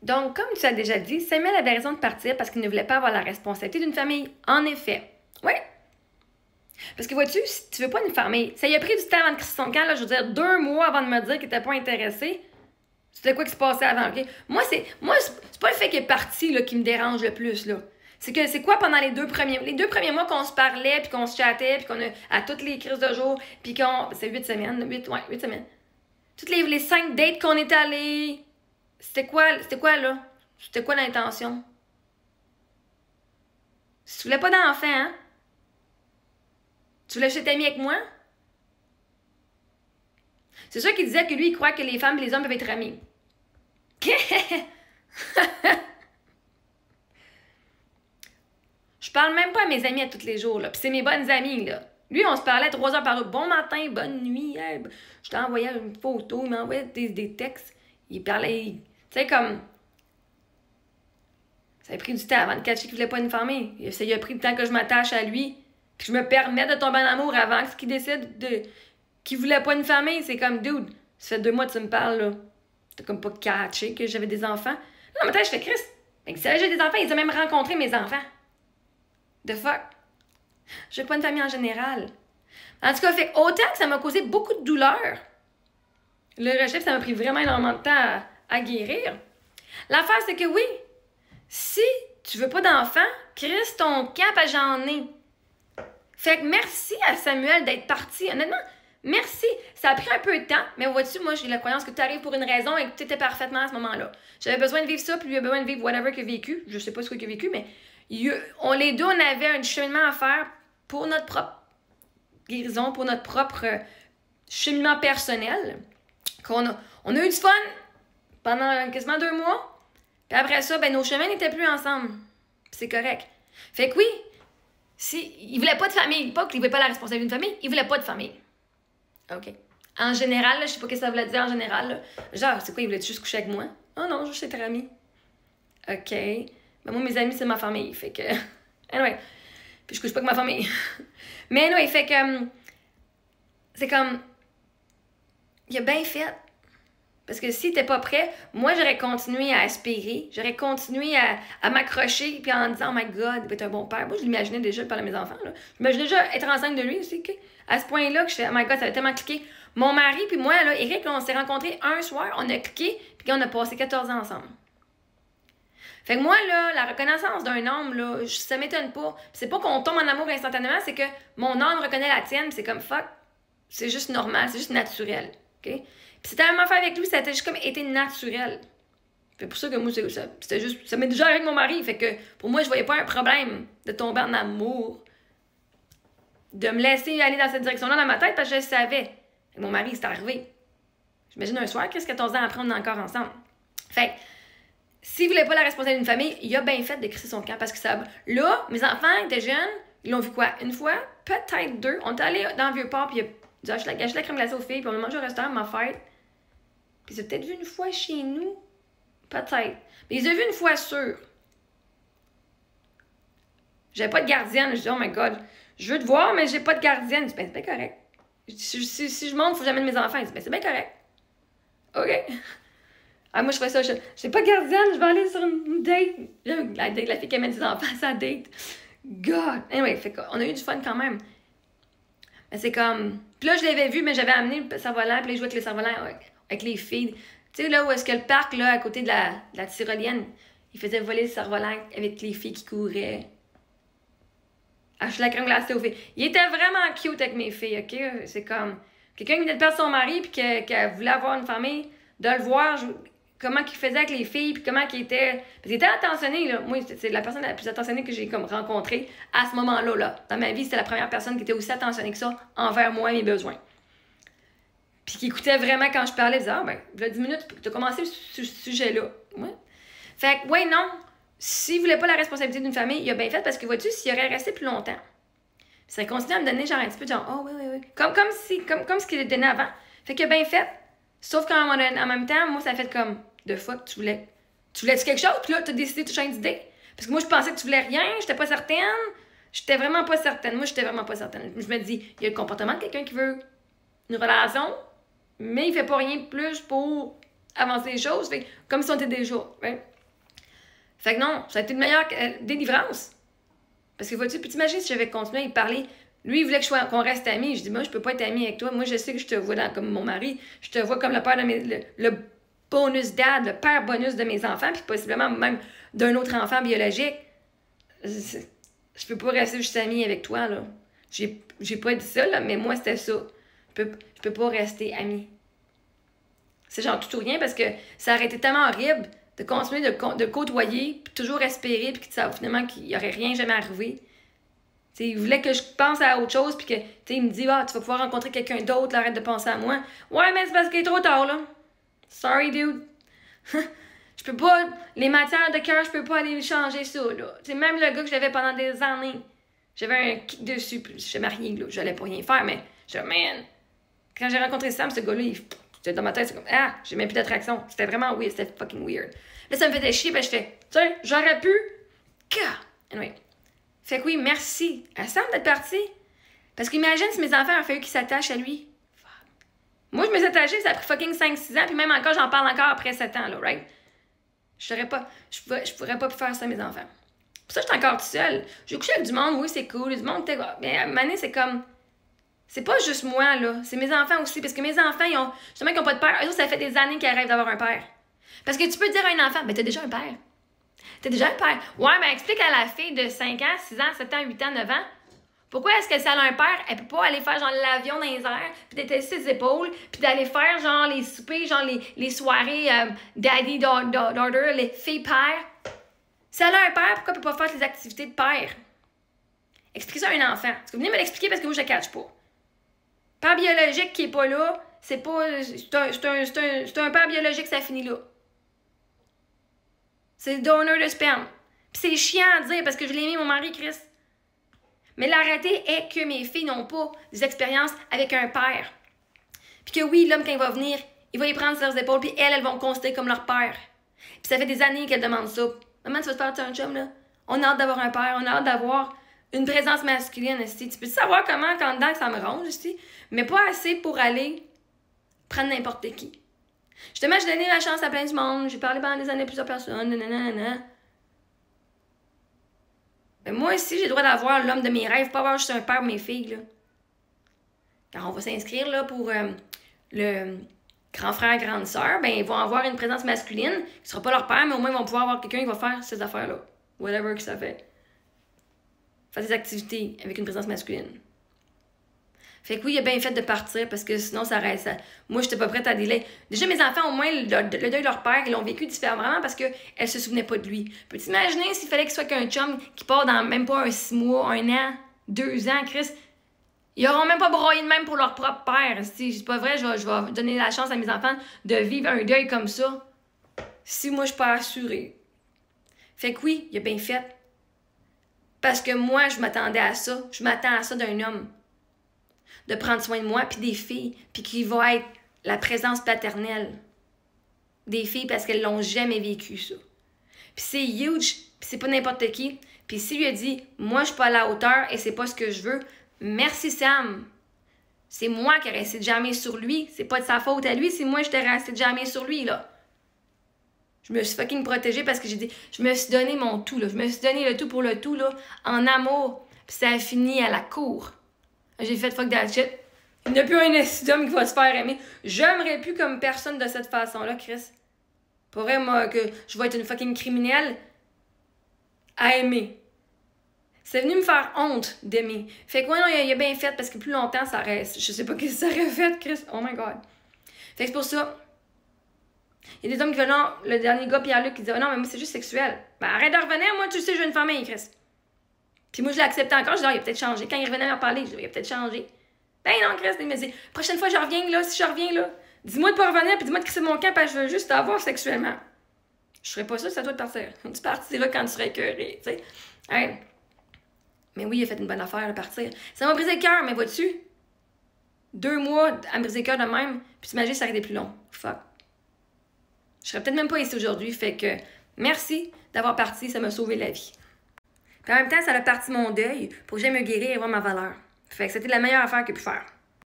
Donc, comme tu as déjà dit, Samuel avait raison de partir parce qu'il ne voulait pas avoir la responsabilité d'une famille. En effet. Oui. Parce que vois-tu, si tu veux pas une famille, ça y a pris du temps avant de crisser son camp, là, je veux dire 2 mois avant de me dire qu'il était pas intéressé. C'était quoi qui se passait avant, OK? Moi, c'est pas le fait qu'il est parti là, qui me dérange le plus, là. C'est quoi pendant les deux premiers mois qu'on se parlait, puis qu'on se chattait, puis qu'on a à toutes les crises de jour, puis qu'on... C'est 8 semaines, 8 semaines. Toutes les 5 dates qu'on est allés... C'était quoi, là? C'était quoi l'intention? Si tu voulais pas d'enfant, hein? Tu voulais que je t'aimais avec moi? C'est sûr qu'il disait que lui, il croit que les femmes et les hommes peuvent être amis. Je parle même pas à mes amis à tous les jours, là. Puis c'est mes bonnes amies, là. Lui, on se parlait 3 heures par jour. Bon matin, bonne nuit. Hey, je t'envoyais une photo, il m'envoyait des textes. Il parlait... Tu sais, comme... Ça a pris du temps avant de catcher qu'il voulait pas une famille. Ça a pris du temps que je m'attache à lui. Puis je me permets de tomber en amour avant qu'il décide qu'il voulait pas une famille. C'est comme, dude, ça fait 2 mois que tu me parles, là. T'as comme pas catché que j'avais des enfants. Non, mais attends, je fais Chris. Mais que j'ai des enfants, ils ont même rencontré mes enfants. The fuck? Je veux pas une famille en général. En tout cas, fait autant que ça m'a causé beaucoup de douleur. Le rejet, ça m'a pris vraiment énormément de temps à guérir. L'affaire, c'est que oui, si tu veux pas d'enfant, crisse ton camp à j'en ai. Fait que merci à Samuel d'être parti. Honnêtement, merci. Ça a pris un peu de temps, mais vois-tu, moi, j'ai la croyance que tu arrives pour une raison et que tu étais parfaitement à ce moment-là. J'avais besoin de vivre ça, puis lui a besoin de vivre whatever qu'il a vécu. Je sais pas ce qu'il a vécu, mais les deux, on avait un cheminement à faire pour notre propre guérison, pour notre propre cheminement personnel. On a eu du fun pendant quasiment 2 mois. Puis après ça, ben, nos chemins n'étaient plus ensemble. C'est correct. Fait que oui, il voulait pas de famille. Pas qu'il voulait pas la responsabilité d'une famille, il voulait pas de famille. OK. En général, là, je sais pas ce que ça voulait dire en général. Là. Genre, c'est quoi, il voulait juste coucher avec moi? Oh non, juste être ami. OK. Ben moi, mes amis, c'est ma famille. Fait que... Anyway. Puis je couche pas avec ma famille. Mais anyway, fait que... c'est comme... Il a bien fait. Parce que s'il n'était pas prêt, moi, j'aurais continué à aspirer. J'aurais continué à m'accrocher, puis en disant, oh my God, il va être un bon père. Moi, je l'imaginais déjà par mes enfants. J'imaginais déjà être enceinte de lui aussi. Okay? À ce point-là, que je fais, oh my God, ça va tellement cliquer. Mon mari, puis moi, là, Eric, là, on s'est rencontrés un soir, on a cliqué, puis on a passé 14 ans ensemble. Fait que moi, là, la reconnaissance d'un homme, là, ça m'étonne pas. C'est pas qu'on tombe en amour instantanément, c'est que mon âme reconnaît la tienne, c'est comme fuck. C'est juste normal, c'est juste naturel. OK? Puis c'était la même affaire avec lui, ça a juste comme été naturel. Fait pour ça que moi, c'était juste. Ça m'est déjà avec mon mari. Fait que pour moi, je voyais pas un problème de tomber en amour. De me laisser aller dans cette direction-là dans ma tête parce que je le savais. Avec mon mari, c'est arrivé. J'imagine un soir, qu'est-ce que 14 ans après, on est encore ensemble. Fait que, s'il voulait pas la responsabilité d'une famille, il a bien fait de crisser son camp parce que ça. Là, mes enfants étaient jeunes, ils l'ont vu quoi? Une fois, peut-être 2. On est allé dans le Vieux-Port, puis il a gâché la crème glacée aux filles, puis on a mangé au restaurant, ma fête. Puis ils ont peut-être vu une fois chez nous. Peut-être. Mais ils ont vu une fois sûr. J'avais pas de gardienne. Je dis, oh my God, je veux te voir, mais j'ai pas de gardienne. Je dis, ben, c'est bien correct. Je dis, si je monte, il faut que j'amène mes enfants. Je dis, ben, c'est bien correct. OK. Ah, moi, je fais ça. J'ai pas de gardienne, je vais aller sur une date. La fille qui amène ses enfants à sa date. God. Anyway, fait qu'on a eu du fun quand même. Mais c'est comme. Puis là, je l'avais vu, mais j'avais amené le cerf-volant, puis là, je jouais avec le cerf-volant avec les filles. Tu sais, là où est-ce que le parc, là, à côté de la tyrolienne, il faisait voler le cerf-volant avec les filles qui couraient. Acheter la crème glacée aux filles. Il était vraiment cute avec mes filles, OK? C'est comme. Quelqu'un qui venait de perdre son mari, puis qu'elle voulait avoir une famille, de le voir, comment il faisait avec les filles, puis comment il était. Parce qu'il était attentionné, là. Moi, c'est la personne la plus attentionnée que j'ai comme rencontrée à ce moment-là, là. Dans ma vie, c'était la première personne qui était aussi attentionnée que ça envers moi et mes besoins. Puis qui écoutait vraiment quand je parlais, il disait, ah, ben, il y a 10 minutes, tu as commencé ce sujet-là. Ouais. Fait que, ouais, non. S'il voulait pas la responsabilité d'une famille, il a bien fait parce que, vois-tu, s'il aurait resté plus longtemps, ça aurait continué à me donner genre un petit peu de genre, oh, oui, oui, oui. Comme ce qu'il a donné avant. Fait qu'il a bien fait. Sauf qu'en même temps, moi, ça a fait comme, de fuck, tu voulais-tu quelque chose? Puis là, tu as décidé de changer d'idée. Parce que moi, je pensais que tu voulais rien, j'étais pas certaine. J'étais vraiment pas certaine. Moi, j'étais vraiment pas certaine. Je me dis, il y a le comportement de quelqu'un qui veut une relation, mais il fait pas rien de plus pour avancer les choses. Fait comme si on était déjà. Right? Fait que non, ça a été une meilleure délivrance. Parce que vois-tu, puis t'imagines si j'avais continué à y parler. Lui, il voulait qu'on reste amis. Je dis, moi, je peux pas être amie avec toi. Moi, je sais que je te vois comme mon mari. Je te vois comme le père de le bonus dad, le père bonus de mes enfants, puis possiblement même d'un autre enfant biologique. Je peux pas rester juste amie avec toi, là. J'ai pas dit ça, là, mais moi, c'était ça. Je peux pas rester amie. C'est genre tout ou rien parce que ça aurait été tellement horrible de continuer de côtoyer, puis toujours espérer, puis finalement qu'il n'y aurait rien jamais arrivé. T'sais, il voulait que je pense à autre chose, puis que il me dit, ah, tu vas pouvoir rencontrer quelqu'un d'autre, arrête de penser à moi. Ouais, mais c'est parce qu'il est trop tard, là. Sorry, dude. Je peux pas, les matières de cœur, je peux pas aller changer ça, là. T'sais, même le gars que j'avais pendant des années, j'avais un kick dessus, puis je suis mariée, là, j'allais pas rien faire, mais je man, quand j'ai rencontré Sam, ce gars-là, dans ma tête, c'est comme, ah, j'ai même plus d'attraction. C'était vraiment weird, c'était fucking weird. Là, ça me faisait chier, parce que je fais, tu sais, j'aurais pu. Anyway. Fait que oui, merci à Sam d'être parti. Parce qu'imagine si mes enfants ont fallu qu'ils s'attachent à lui. Fuck. Moi, je me suis attachée, ça a pris fucking 5-6 ans, puis même encore, j'en parle encore après 7 ans, là, right? Je pourrais pas faire ça à mes enfants. Pour ça, j'étais encore toute seule. J'ai couché avec du monde, oui, c'est cool. Du monde, mais à un moment donné, c'est comme. C'est pas juste moi, là. C'est mes enfants aussi. Parce que mes enfants, justement, ils n'ont pas de père. Eux autres, ça fait des années qu'ils rêvent d'avoir un père. Parce que tu peux dire à un enfant, ben, t'as déjà un père. T'as déjà un père. Ouais, mais explique à la fille de 5 ans, 6 ans, 7 ans, 8 ans, 9 ans, pourquoi est-ce que si elle a un père, elle peut pas aller faire genre l'avion dans les airs, puis d'être ses épaules, puis d'aller faire genre les soupers, genre les soirées daddy, daughter, les filles-pères. Si elle a un père, pourquoi elle peut pas faire les activités de père? Expliquez ça à un enfant. Est-ce que vous venez me l'expliquer parce que moi, je ne catch pas. Père biologique qui est pas là, c'est pas. C'est un père biologique, ça finit là. C'est le donneur de sperme. Puis c'est chiant à dire parce que je l'ai mis mon mari, Chris. Mais la réalité est que mes filles n'ont pas des expériences avec un père. Puis que oui, l'homme, quand il va venir, il va y prendre sur leurs épaules, puis elles vont le considérer comme leur père. Puis ça fait des années qu'elles demandent ça. Maman, tu vas te faire un chum, là? On a hâte d'avoir un père, on a hâte d'avoir une présence masculine, ici. Tu peux savoir comment, quand dedans, ça me ronge, ici, mais pas assez pour aller prendre n'importe qui. Justement, j'ai donné la chance à plein de monde, j'ai parlé pendant des années à plusieurs personnes, nanana. Mais moi aussi, j'ai le droit d'avoir l'homme de mes rêves, pas avoir juste un père pour mes filles, là. Quand on va s'inscrire, là, pour le grand frère, grande sœur, ben, ils vont avoir une présence masculine, qui ne sera pas leur père, mais au moins, ils vont pouvoir avoir quelqu'un qui va faire ces affaires-là. Whatever que ça fait. Faire des activités avec une présence masculine. Fait que oui, il a bien fait de partir parce que sinon, ça reste. Moi, j'étais pas prête à délai. Déjà, mes enfants, au moins, le deuil de leur père, ils l'ont vécu différemment parce qu'elles se souvenaient pas de lui. Peux-tu imaginer s'il fallait qu'il soit qu'un chum qui part dans même pas un 6 mois, 1 an, 2 ans, Chris? Ils auront même pas broyé de même pour leur propre père. C'est pas vrai, je vais donner la chance à mes enfants de vivre un deuil comme ça si moi, je suis pas assurée. Fait que oui, il a bien fait. Parce que moi, je m'attendais à ça. Je m'attends à ça d'un homme. De prendre soin de moi, puis des filles, puis qui va être la présence paternelle. Des filles parce qu'elles l'ont jamais vécu, ça. Puis c'est huge, puis c'est pas n'importe qui. Puis s'il lui a dit, moi, je suis pas à la hauteur et c'est pas ce que je veux, merci Sam. C'est moi qui ai resté de jamais sur lui. C'est pas de sa faute à lui, c'est moi qui j'étais resté de jamais sur lui, là. Je me suis fucking protégée parce que j'ai dit, je me suis donné mon tout, là. Je me suis donné le tout pour le tout, là, en amour. Puis ça a fini à la cour. J'ai fait fuck that shit. Il n'y a plus un homme qui va se faire aimer. J'aimerais plus comme personne de cette façon-là, Chris. Pour vrai, moi, que je vais être une fucking criminelle à aimer. C'est venu me faire honte d'aimer. Fait que ouais, non, il a bien fait parce que plus longtemps, ça reste. Je sais pas qu'est-ce que ça aurait fait, Chris. Oh my God. Fait que c'est pour ça. Il y a des hommes qui veulent, non, le dernier gars, Pierre-Luc, qui dit, oh, non, mais moi, c'est juste sexuel. Ben, arrête de revenir, moi, tu sais, j'ai une famille, Chris. Puis moi, je l'ai accepté encore, je dis, il a peut-être changé. Quand il revenait me parler, je dis, il a peut-être changé. Ben non, Chris, il me dit, prochaine fois, je reviens là, si je reviens là, dis-moi de pas revenir, puis dis-moi de crisser mon camp, parce que je veux juste t'avoir sexuellement. Je ferais pas ça, c'est à toi de partir. Tu partiras quand tu seras écœuré, tu sais. Hey. Mais oui, il a fait une bonne affaire de partir. Ça m'a brisé le cœur, mais vois-tu? 2 mois à me briser le cœur de même, puis t'imagines, ça aurait été plus long. Fuck. Je serais peut-être même pas ici aujourd'hui, fait que merci d'avoir parti, ça m'a sauvé la vie. Puis en même temps, ça a parti mon deuil pour que j'aille me guérir et avoir ma valeur. Fait que c'était la meilleure affaire que j'ai pu faire.